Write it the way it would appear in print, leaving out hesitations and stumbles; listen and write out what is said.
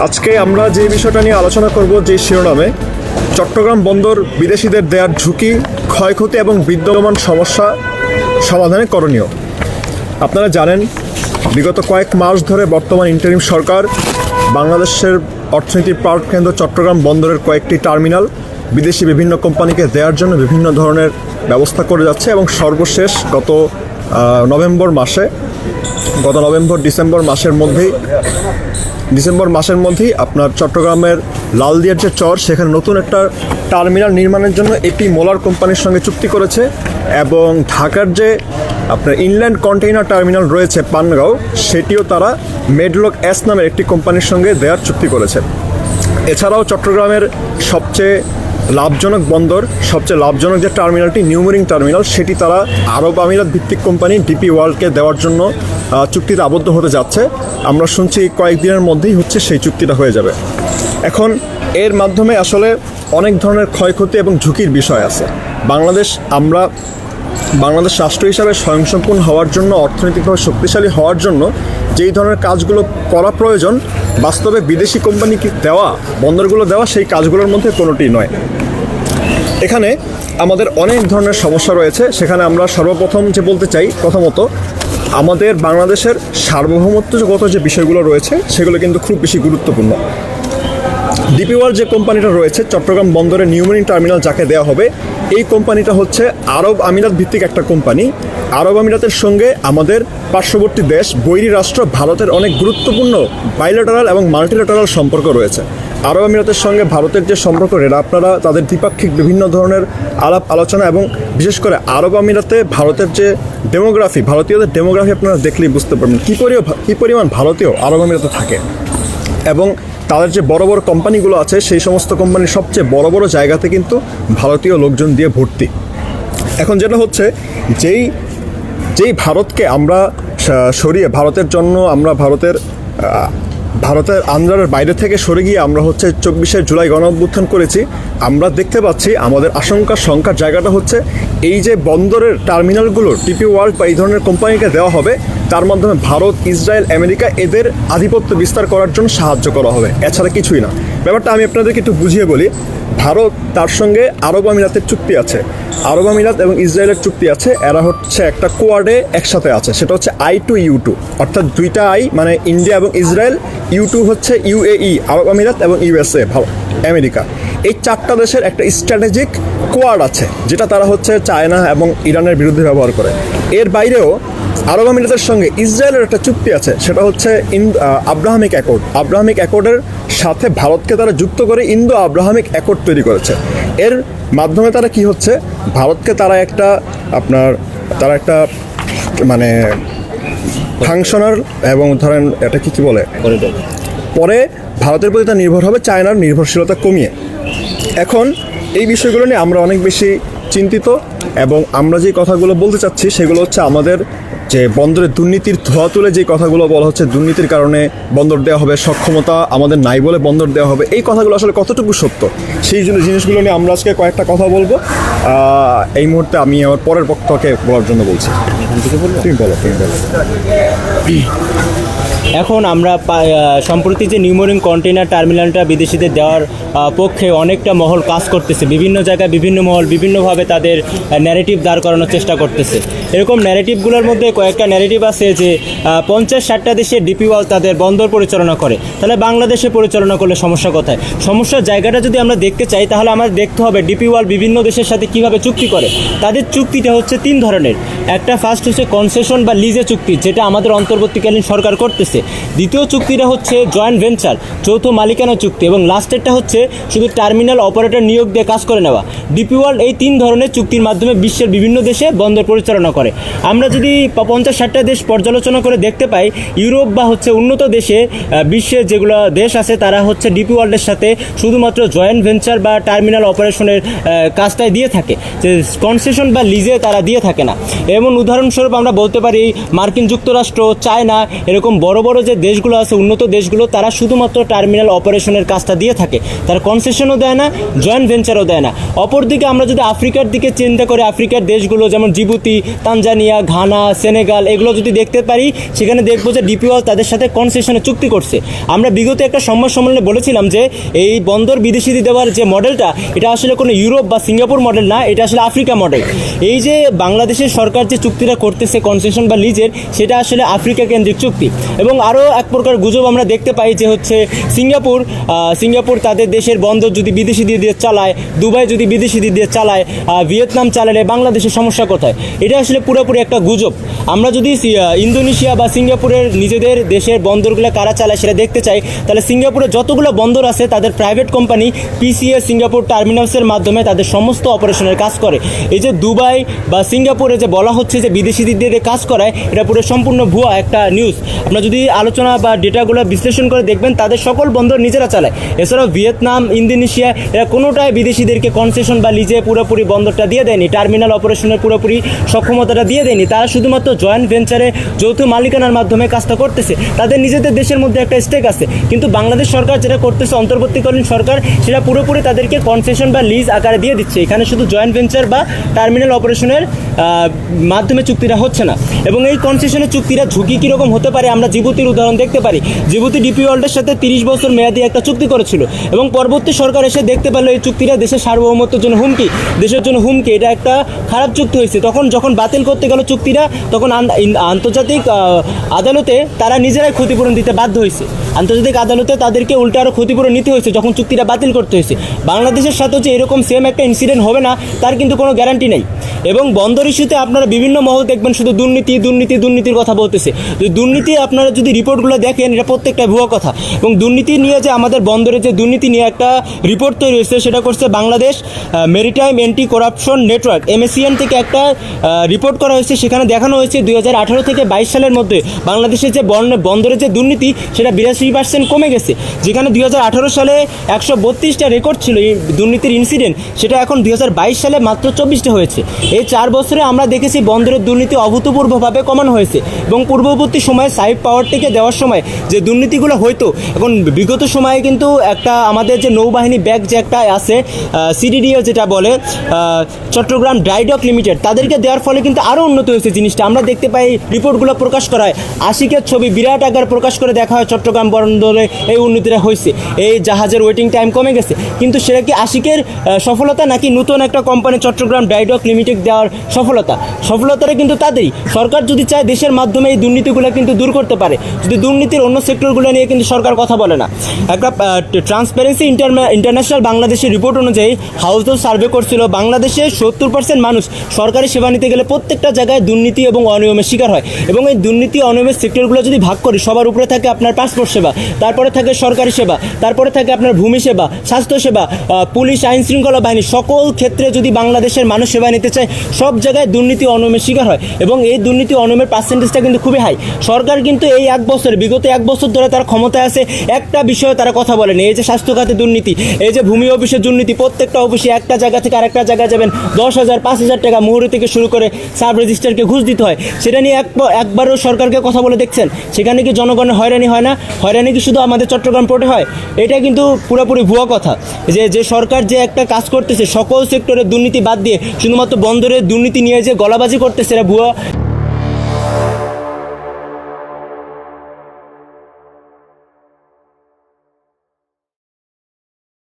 আজকে আমরা যে বিষয়টা নিয়ে আলোচনা করব, যে শিরোনামে চট্টগ্রাম বন্দর বিদেশিদের দেয়ার ঝুঁকি, ক্ষয়ক্ষতি এবং বিদ্যমান সমস্যা সমাধানে করণীয়। আপনারা জানেন, বিগত কয়েক মাস ধরে বর্তমান ইন্টারিম সরকার বাংলাদেশের অর্থনীতির প্রাণকেন্দ্র চট্টগ্রাম বন্দরের কয়েকটি টার্মিনাল বিদেশি বিভিন্ন কোম্পানিকে দেওয়ার জন্য বিভিন্ন ধরনের ব্যবস্থা করে যাচ্ছে এবং সর্বশেষ গত ডিসেম্বর মাসের মধ্যেই আপনার চট্টগ্রামের লালদিয়ার যে চর, সেখানে নতুন একটা টার্মিনাল নির্মাণের জন্য এপি মোলার কোম্পানির সঙ্গে চুক্তি করেছে এবং ঢাকার যে আপনার ইনল্যান্ড কন্টেইনার টার্মিনাল রয়েছে পানগাঁও, সেটিও তারা মেডলক এস নামের একটি কোম্পানির সঙ্গে দেওয়ার চুক্তি করেছে। এছাড়াও চট্টগ্রামের সবচেয়ে লাভজনক যে টার্মিনালটি নিউমেরিং টার্মিনাল, সেটি তারা আরব আমিরাত ভিত্তিক কোম্পানি ডিপি ওয়ার্ল্ডকে দেওয়ার জন্য চুক্তিতে আবদ্ধ হতে যাচ্ছে। আমরা শুনছি কয়েকদিনের মধ্যেই সেই চুক্তিটা হয়ে যাবে। এখন এর মাধ্যমে আসলে অনেক ধরনের ক্ষয়ক্ষতি এবং ঝুঁকির বিষয় আছে। বাংলাদেশ রাষ্ট্র হিসাবে স্বয়ংসম্পূর্ণ হওয়ার জন্য, অর্থনৈতিকভাবে শক্তিশালী হওয়ার জন্য যেই ধরনের কাজগুলো করা প্রয়োজন, বাস্তবে বিদেশি কোম্পানিকে বন্দরগুলো দেওয়া সেই কাজগুলোর মধ্যে কোনোটি নয়। এখানে আমাদের অনেক ধরনের সমস্যা রয়েছে। সেখানে আমরা সর্বপ্রথম যে বলতে চাই, প্রথমত আমাদের বাংলাদেশের সার্বভৌমত্বগত যে বিষয়গুলো রয়েছে সেগুলো কিন্তু খুব বেশি গুরুত্বপূর্ণ। ডিপি ওয়ার্ল্ড যে কোম্পানিটা রয়েছে চট্টগ্রাম বন্দরে নিউমেরিং টার্মিনাল যাকে দেওয়া হবে, এই কোম্পানিটা হচ্ছে আরব আমিরাত ভিত্তিক একটা কোম্পানি। আরব আমিরাতের সঙ্গে আমাদের পার্শ্ববর্তী দেশ বৈরী রাষ্ট্র ভারতের অনেক গুরুত্বপূর্ণ বাইলেটারাল এবং মাল্টিলেটারাল সম্পর্ক রয়েছে। আরব আমিরাতের সঙ্গে ভারতের যে সম্পর্ক, এটা আপনারা তাদের দ্বিপাক্ষিক বিভিন্ন ধরনের আলাপ আলোচনা এবং বিশেষ করে আরব আমিরাতে ভারতের যে ভারতীয়দের ডেমোগ্রাফি আপনারা দেখলেই বুঝতে পারবেন কী পরিমাণ ভারতীয় আরব আমিরাতে থাকে। এবং তাদের যে বড় বড় কোম্পানিগুলো আছে, সেই সমস্ত কোম্পানির সবচেয়ে বড় বড় জায়গাতে কিন্তু ভারতীয় লোকজন দিয়ে ভর্তি। এখন যেটা হচ্ছে, যেই ভারতকে আমরা সরিয়ে ভারতের আন্ডারের বাইরে থেকে সরে গিয়ে আমরা 24শে জুলাই গণঅভ্যুত্থান করেছি, আমরা দেখতে পাচ্ছি আমাদের সংখ্যার জায়গাটা হচ্ছে এই যে বন্দরের টার্মিনালগুলো ডিপি ওয়ার্ল্ড বা এই ধরনের কোম্পানিকে দেওয়া হবে, তার মাধ্যমে ভারত, ইসরায়েল, আমেরিকা এদের আধিপত্য বিস্তার করার জন্য সাহায্য করা হবে, এছাড়া কিছুই না। ব্যাপারটা আমি আপনাদেরকে একটু বুঝিয়ে বলি। ভারত, তার সঙ্গে আরব আমিরাতের চুক্তি আছে, আরব আমিরাত এবং ইসরায়েলের চুক্তি আছে। এরা একটা কোয়াডে একসাথে আছে, সেটা হচ্ছে I2U2, অর্থাৎ দুইটা আই মানে ইন্ডিয়া এবং ইসরায়েল, U2 হচ্ছে UAE আরব আমিরাত এবং USA আমেরিকা। এই চারটা দেশের একটা স্ট্র্যাটেজিক কোয়াড আছে, যেটা তারা চায়না এবং ইরানের বিরুদ্ধে ব্যবহার করে। এর বাইরেও আরব আমিরাতের সঙ্গে ইসরায়েলের একটা চুক্তি আছে, সেটা হচ্ছে আব্রাহামিক অ্যাকর্ড। আব্রাহামিক অ্যাকর্ডের সাথে ভারতকে তারা যুক্ত করে ইন্দো আব্রাহামিক অ্যাকর্ড তৈরি করেছে। এর মাধ্যমে তারা কি হচ্ছে, ভারতকে তারা একটা মানে ফাংশনাল এবং ধরেন এটা কি বলে, পরে ভারতের প্রতি তা নির্ভর হবে চায়নার নির্ভরশীলতা কমিয়ে। এখন এই বিষয়গুলো নিয়ে আমরা অনেক বেশি চিন্তিত এবং আমরা যে কথাগুলো বলতে চাচ্ছি সেগুলো হচ্ছে, আমাদের যে বন্দরের দুর্নীতির ধোয়া তুলে যে কথাগুলো বলা হচ্ছে, দুর্নীতির কারণে বন্দর দেওয়া হবে, সক্ষমতা আমাদের নাই বলে বন্দর দেওয়া হবে, এই কথাগুলো আসলে কতটুকু সত্য, সেই জিনিসগুলো নিয়ে আমরা আজকে কয়েকটা কথা বলবো। এই মুহূর্তে আমি আমার পরের পক্ষকে বলার জন্য বলছি। তুমি বলো। এখন আমরা সম্প্রতি যে নিউমেরিং কন্টেইনার টার্মিনালটা বিদেশিদের দেওয়ার পক্ষে অনেকটা মহল কাজ করতেছে, বিভিন্ন জায়গায় বিভিন্ন মহল বিভিন্নভাবে তাদের ন্যারেটিভ দাঁড় করানোর চেষ্টা করতেছে। এরকম ন্যারেটিভগুলোর মধ্যে কয়েকটা ন্যারেটিভ আছে যে 50-60টা দেশে ডিপি ওয়ার্ল্ড তাদের বন্দর পরিচালনা করে, তাহলে বাংলাদেশে পরিচালনা করলে সমস্যা কোথায়? সমস্যার জায়গাটা যদি আমরা দেখতে চাই, তাহলে আমাদের দেখতে হবে ডিপি ওয়ার্ল্ড বিভিন্ন দেশের সাথে কীভাবে চুক্তি করে। তাদের চুক্তিটা হচ্ছে 3 ধরনের। একটা ফার্স্ট হচ্ছে কনসেশন বা লিজে চুক্তি, যেটা আমাদের অন্তর্বর্তীকালীন সরকার করতেছে। দ্বিতীয় চুক্তিটা হচ্ছে জয়েন্ট ভেঞ্চার, যৌথ মালিকানা চুক্তি, এবং লাস্টেরটা হচ্ছে শুধু টার্মিনাল অপারেটর নিয়োগ দিয়ে কাজ করে নেওয়া। ডিপি ওয়ার্ল্ড এই 3 ধরনের চুক্তির মাধ্যমে বিশ্বের বিভিন্ন দেশে বন্দর পরিচালনা করে। আমরা যদি 50-60টা দেশ পর্যালোচনা করে দেখতে পাই, ইউরোপ বা উন্নত দেশে বিশ্বের যেগুলো দেশ আছে, তারা ডিপি ওয়ার্ল্ডের সাথে শুধুমাত্র জয়েন্ট ভেঞ্চার বা টার্মিনাল অপারেশনের কাজটাই দিয়ে থাকে, যে কনসেশন বা লিজে তারা দিয়ে থাকে না। এমন উদাহরণস্বরূপ আমরা বলতে পারি মার্কিন যুক্তরাষ্ট্র, চায়না, এরকম বড় বড় যে দেশগুলো আছে, উন্নত দেশগুলো, তারা শুধুমাত্র টার্মিনাল অপারেশনের কাজটা দিয়ে থাকে, তারা কনসেশনও দেয় না, জয়েন্ট ভেঞ্চারও দেয় না। অপরদিকে আমরা যদি আফ্রিকার দিকে চিন্তা করি, আফ্রিকার দেশগুলো যেমন জিবুতি, তানজানিয়া, ঘানা, সেনেগাল, এগুলো যদি দেখতে পারি, সেখানে দেখবো যে ডিপি ওয়ার্ল্ড তাদের সাথে কনসেশনে চুক্তি করছে। আমরা বিগত একটা সংবাদ সম্মেলনে বলেছিলাম যে এই বন্দর বিদেশিদের দেওয়ার যে মডেলটা, এটা আসলে কোনো ইউরোপ বা সিঙ্গাপুর মডেল না, এটা আসলে আফ্রিকা মডেল। এই যে বাংলাদেশের সরকার যে চুক্তিটা করতেছে কনসেশন বা লিজের, সেটা আসলে আফ্রিকা কেন্দ্রিক চুক্তি। এবং আরও এক প্রকার গুজব আমরা দেখতে পাই যে হচ্ছে সিঙ্গাপুর তাদের দেশের বন্দর যদি বিদেশিদের দিয়ে চালায়, দুবাই যদি বিদেশিদের দিয়ে চালায়, ভিয়েতনাম চালালে বাংলাদেশের সমস্যা কোথায়? এটা আসলে পুরোপুরি একটা গুজব। আমরা যদি ইন্দোনেশিয়া বা সিঙ্গাপুরের নিজেদের দেশের বন্দরগুলো কারা চালায় সেটা দেখতে চাই, তাহলে সিঙ্গাপুরে যতগুলো বন্দর আছে তাদের প্রাইভেট কোম্পানি পিসিএ সিঙ্গাপুর টার্মিনালসের মাধ্যমে তাদের সমস্ত অপারেশনের কাজ করে। এই যে দুবাই বা সিঙ্গাপুরে যে বলা হচ্ছে যে বিদেশিদের দিয়ে কাজ করায়, এটা পুরো সম্পূর্ণ ভুয়া একটা নিউজ। আপনারা যদি আলোচনা বা ডেটাগুলো বিশ্লেষণ করে দেখবেন, তাদের সকল বন্দর নিজেরা চালায়। এছাড়াও ভিয়েতনাম, ইন্দোনেশিয়া, এরা কোনোটাই বিদেশিদেরকে কনসেশন বা লিজে পুরোপুরি বন্দরটা দিয়ে দেয়নি, টার্মিনাল অপারেশনের পুরোপুরি সক্ষমতাটা দিয়ে দেয়নি। তারা শুধুমাত্র জয়েন্ট ভেঞ্চারে যৌথ মালিকানার মাধ্যমে কাজটা করতেছে, তাদের নিজেদের দেশের মধ্যে একটা স্টেক আছে। কিন্তু বাংলাদেশ সরকার যেটা করতেছে, অন্তর্বর্তীকালীন সরকার, সেটা পুরোপুরি তাদেরকে কনসেশন বা লিজ আকারে দিয়ে দিচ্ছে। এখানে শুধু জয়েন্ট ভেঞ্চার বা টার্মিনাল অপারেশনের মাধ্যমে চুক্তিটা হচ্ছে না। এবং এই কনসেশনের চুক্তিটা ঝুঁকি কীরকম হতে পারে, আমরা জিবুতির উদাহরণ দেখতে পারি। জিবুতি ডিপি ওয়ার্ল্ডের সাথে 30 বছর মেয়াদি একটা চুক্তি করেছিল, এবং পরবর্তী সরকার এসে দেখতে পেল এই চুক্তিটা দেশের সার্বভৌমত্বের জন্য হুমকি, দেশের জন্য হুমকি, এটা একটা খারাপ চুক্তি হয়েছে। যখন বাতিল করতে গেল চুক্তিটা, তখন আন্তর্জাতিক আদালতে তারা নিজেরাই ক্ষতিপূরণ দিতে বাধ্য হয়েছে। আন্তর্জাতিক আদালতে তাদেরকে উল্টে আরও ক্ষতিপূরণ নিতে হয়েছে যখন চুক্তিটা বাতিল করতে হয়েছে। বাংলাদেশের সাথেও যে এরকম সেম একটা ইনসিডেন্ট হবে না, তার কিন্তু কোনো গ্যারান্টি নেই। এবং বন্দর ইস্যুতে আপনারা বিভিন্ন মহল দেখবেন শুধু দুর্নীতির কথা বলতেছে। দুর্নীতি আপনারা যদি রিপোর্টগুলো দেখেন, এটা প্রত্যেকটা ভুয়া কথা। এবং দুর্নীতি নিয়ে যে আমাদের বন্দরের যে দুর্নীতি নিয়ে একটা রিপোর্ট তৈরি হয়েছে, সেটা করছে Bangladesh maritime anti corruption network, MACN থেকে একটা রিপোর্ট করা হয়েছে। সেখানে দেখানো হয়েছে 2018 থেকে 22 সালের মধ্যে বাংলাদেশের যে বন্দরের যে দুর্নীতি, সেটা 82% কমে গেছে। যেখানে 2018 সালে 132টা রেকর্ড ছিল এই দুর্নীতির ইনসিডেন্ট, সেটা এখন 2022 সালে মাত্র 24টা হয়েছে। এই 4 বছরে আমরা দেখেছি বন্দরের দুর্নীতি অভূতপূর্বভাবে কমানো হয়েছে। এবং পূর্ববর্তী সময়ে সাইড পাওয়ার থেকে দেওয়ার সময় যে দুর্নীতিগুলো হতো, এখন বিগত সময়ে কিন্তু একটা আমাদের যে নৌবাহিনী ব্যাগ যে একটা আছে, CDDO যেটা বলে, চট্টগ্রাম ড্রাই ডক লিমিটেড, তাদেরকে দেওয়ার ফলে কিন্তু আরও উন্নত হয়েছে জিনিসটা। আমরা দেখতে পাই রিপোর্টগুলো প্রকাশ করা হয়, আশিকের ছবি বিরাট আকার প্রকাশ করে দেখা হয় চট্টগ্রাম বন্দরে এই উন্নতিটা হয়েছে, এই জাহাজের ওয়েটিং টাইম কমে গেছে। কিন্তু সেটা কি আশিকের সফলতা, নাকি নতুন একটা company Chittagong Dry Dock Limited দেওয়ার সফলতাটা কিন্তু তাদেরই। সরকার যদি চায় দেশের মাধ্যমে এই দুর্নীতিগুলো কিন্তু দূর করতে পারে। যদি দুর্নীতির অন্য সেক্টরগুলো নিয়ে কিন্তু সরকার কথা বলে না। একটা ট্রান্সপারেন্সি ইন্টারন্যাশনাল বাংলাদেশের রিপোর্ট অনুযায়ী হাউস সার্ভে করছিল, বাংলাদেশে 70% মানুষ সরকারি সেবা নিতে গেলে প্রত্যেকটা জায়গায় দুর্নীতি এবং অনিয়মের শিকার হয়। এবং এই দুর্নীতি অনিয়মের সেক্টরগুলো যদি ভাগ করি, সবার উপরে থাকে আপনার পাসপোর্ট সেবা, তারপরে থাকে সরকারি সেবা, তারপরে থাকে আপনার ভূমি সেবা, স্বাস্থ্যসেবা, পুলিশ, আইন শৃঙ্খলা বাহিনী, সকল ক্ষেত্রে যদি বাংলাদেশের মানুষ সেবা নিতে চায়, সব জায়গায় দুর্নীতি অনিয়মের শিকার হয়। এবং এই দুর্নীতি অনিয়মের পার্সেন্টেজটা কিন্তু খুবই হাই। সরকার কিন্তু এই বিগত এক বছর ধরে তারা ক্ষমতায় আছে, একটা বিষয়ে তারা কথা বলেনি। এই যে স্বাস্থ্য খাতে দুর্নীতি, এই যে ভূমি অফিসের দুর্নীতি, প্রত্যেকটা অফিসে একটা জায়গা থেকে আরেকটা জায়গায় যাবেন 10,000 5,000 টাকা মুহুরি থেকে শুরু করে সাব রেজিস্ট্রারকে ঘুষ দিতে হয়। সেটা নিয়ে একবারও সরকারকে কথা বলে দেখছেন? সেখানে কি জনগণের হয়রানি হয় না? হয়রানি কি শুধু আমাদের চট্টগ্রাম পোর্টে হয়? এটা কিন্তু পুরোপুরি ভুয়া কথা। যে সরকার যে একটা কাজ করতেছে, সকল সেক্টরে দুর্নীতি বাদ দিয়ে শুধুমাত্র বন্দরের দুর্নীতি নিয়ে যে গলাবাজি করতেছে, এটা ভুয়া।